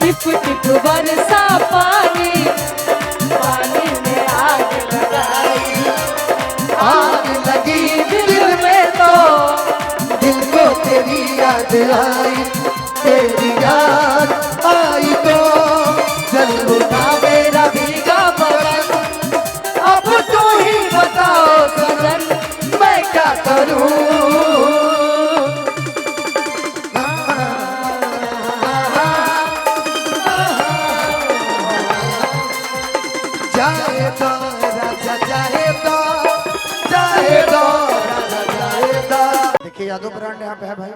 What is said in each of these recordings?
टिप टिप बरसा पानी, पानी में आग लगाई। आग लगी दिल में तो दिल को तेरी याद आई, तेरी याद आई तो जल उठा मेरा भीगा बदन। अब तू ही बताओ सजन मैं क्या करूं। जाए तो राजा जाए तो, जाए तो राजा जाए तो। देखिए यादव ब्रांड यहाँ पे है भाई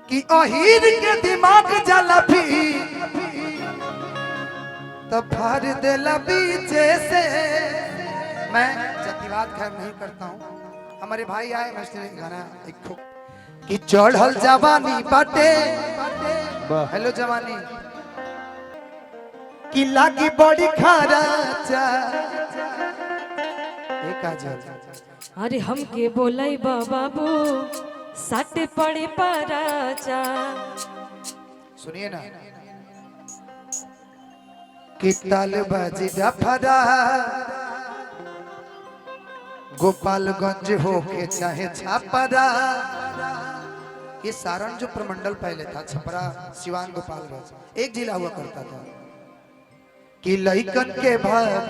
कि अहीर के दिमाग जला भी तो भर देला बीचे से। मैं जातिवाद खैर नहीं करता हूँ। हमारे भाई आए मस्ती गाना एक कि चढ़ल जवानी बाटे, हेलो जवानी कि लागी बड़ी खराचा। एक आजा अरे हमके बोलाई बाबू साटे पड़े पराचा। सुनिए ना कि ताल बाजी डफरा गोपालगंज हो के चाहे छापरा। ये सारण जो प्रमंडल पहले था, छपरा सिवान गोपालगंज एक जिला हुआ करता था। कि लइकन के भाग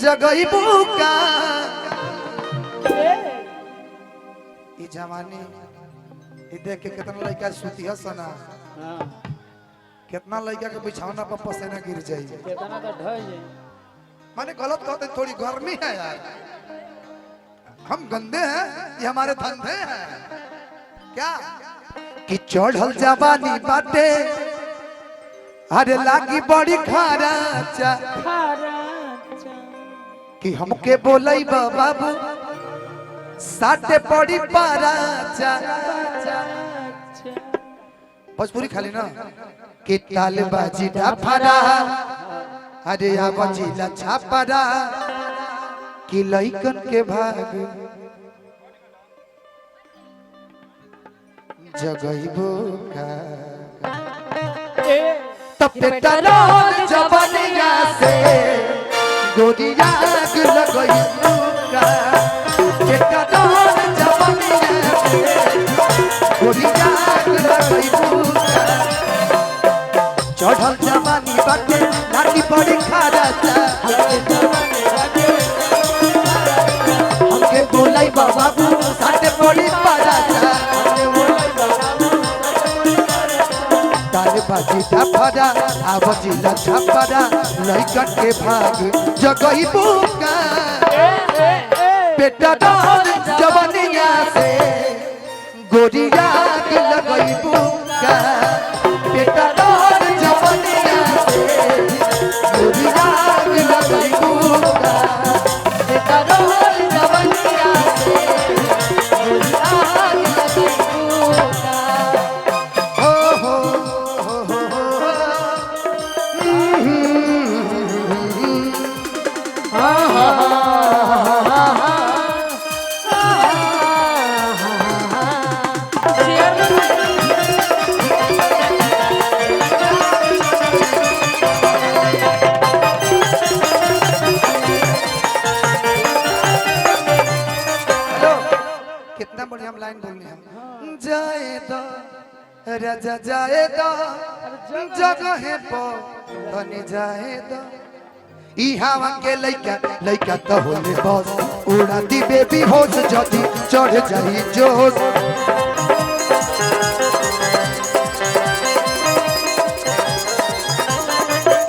जगई बुका। ई जवानी ई देख के कितना लइका सुतिया सना, कितना लइका के बिछौना पर पसीना गिर जाई, कितना तो ढह जाई। माने गलत कहते थोड़ी गर्मी है यार, हम गंदे हैं ये हमारे धंधे हैं क्या। कि चढ़ल जवानी बाटे अरे लागी बड़ी खराचा। कि हमके बोलई बाबू साटे पड़ी पराचा। भोजपुरी खाली ना कि ताल बाजी डफरा अरे आवाजीला छापरा। कि लइकन के भाग जगइबो का तब पेट्रोल जवनिया से गोरिया लगइबो का। पेट्रोल जवनिया से गोरिया लगइबो का। चढ़ल जवानी बाटे लागी बड़ी खराचा। हमके बोलाई बाबू साथे बड़ी पराचा। ताल बाजी डफरा आवाजीला छपरा लइकन के भाग जगई बुका। बेटा डाल जवनिया से गोरिया लगई बुका। बेटा डाल जवनिया से गोरिया लगई बुका। बेटा डाल जवनिया से गोरिया लगई बुका। हो हो हो हो कितना बढ़िया हम लाइन बोलने हैं। जाए दो राजा जाए दो जगह पर बने जाए दो। ई हवा के लइका लइका तो होले बस उड़ा दी बेबी होश जदी चढ़ जाई जोश।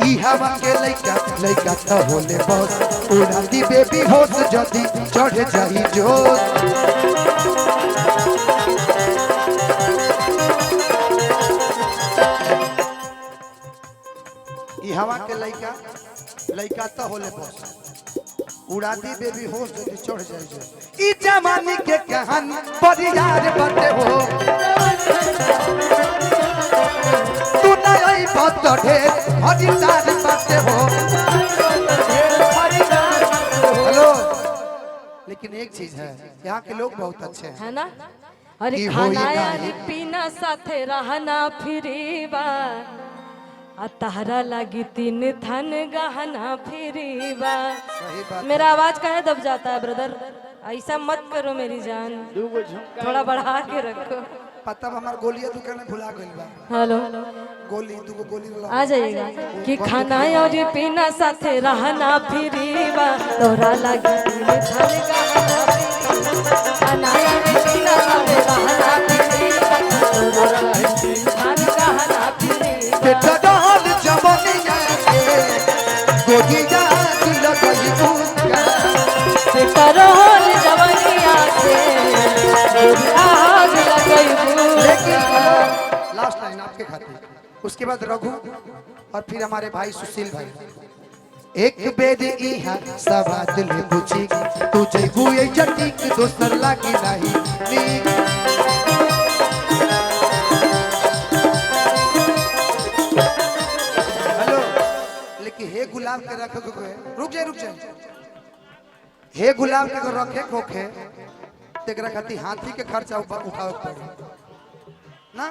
ई हवा के लइका लइका तो होले बस उड़ा दी बेबी होश जदी चढ़ जाई जोश। हवा के लइका लइका तो होले बस उड़ा दी बेबी होश जदी चढ़ जाई जो। ई जमाने के कहानी बड़ी यार बाटे हो। तू ना आई बात ढेर हरी तार बाटे हो। हेलो लेकिन एक चीज है यहाँ के लोग बहुत अच्छे हैं है ना। अरे कि खाना होई यारी नाही। पीना साथे रहना फिरीबा आ तहरा लगी 3 थन गहना फिरीबा। सही बात मेरा आवाज काहे दब जाता है ब्रदर? ऐसा मत करो मेरी जान, थोड़ा बढ़ा के रखो। पता बा हमार गोलियां दुकान भुला गइल बा। हेलो गोली दुगो गोली वाला आ जाइएगा कि खाना और पीना साथे रहना फिरीबा तोरा लगी 3 थन गहना फिरीबा। खाना और पीना साथे रहना फिरीबा तोरा लगी 3 थन गहना फिरीबा। बेटा डाल जवनिया के गोदिया दिल गई बुका। बेटा रोल जवनिया से गोरी आग लगई लेकिन बुका। लास्ट लाइन आपके खातिर, उसके बाद रघु और फिर हमारे भाई सुशील भाई। एक बेद इहा सवाद ले बुझी तू जइबू ए जटिक दोसर लागी नाही नीक। हेलो लेकिन हे गुलाब के रखे को रुक जाए हे गुलाब के रखे खोखे तेकरा खातिर हाथी के खर्चा उठावे पड़े ना।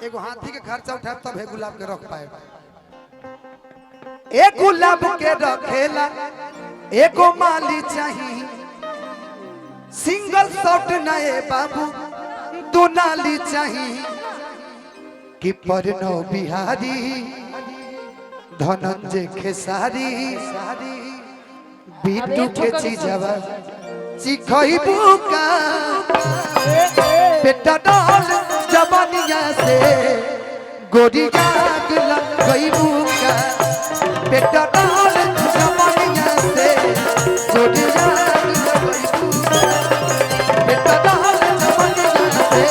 एगो हाथी के खर्चा उठाए तब हे गुलाब के रख पाए। एक गुलाब के रखेला एगो माली चाहिए, सिंगल शॉट नए बाबू दो नाली चाहिए। कि परनो बिहारी धनंजय खेसारी बीटू के चीजवा चिखई बुका। बेटा डाल जवानिया से गोरिया गई बुका। बेटा डाल जवानिया से गोरिया गई बुका। बेटा डाल जवानिया से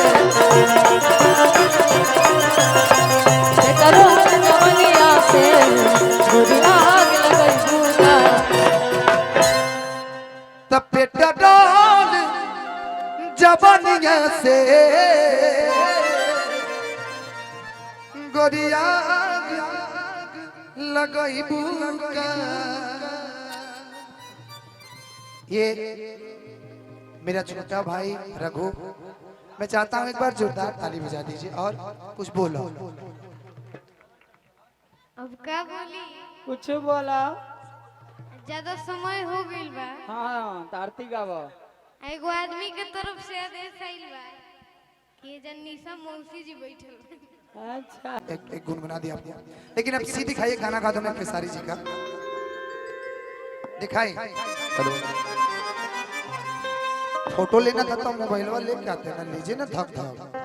बेटा रोल जवनिया से गोरी आग लगई बुका। तब बेटा डाल जवानिया से गोरिया लगई बुका। ये मेरा छोटा भाई रघु, मैं चाहता हूँ एक बार जोरदार ताली बजा दीजिए और कुछ बोलो। अब का बोली, कुछ बोला। ज्यादा समय हो गइल बा। हाँ तारती गावा। एगो आदमी के तरफ से आदेश आइल बा कि जन निशा मौसी जी बैठल बा। अच्छा एक गुनगुना दिया आपने, लेकिन अब सीधी दिखाइए गाना गा दो मैं खेसारी जी का दिखाई। हेलो फोटो लेना था तो मोबाइल वाले लेके आते ना, लीजिए ना धक धक।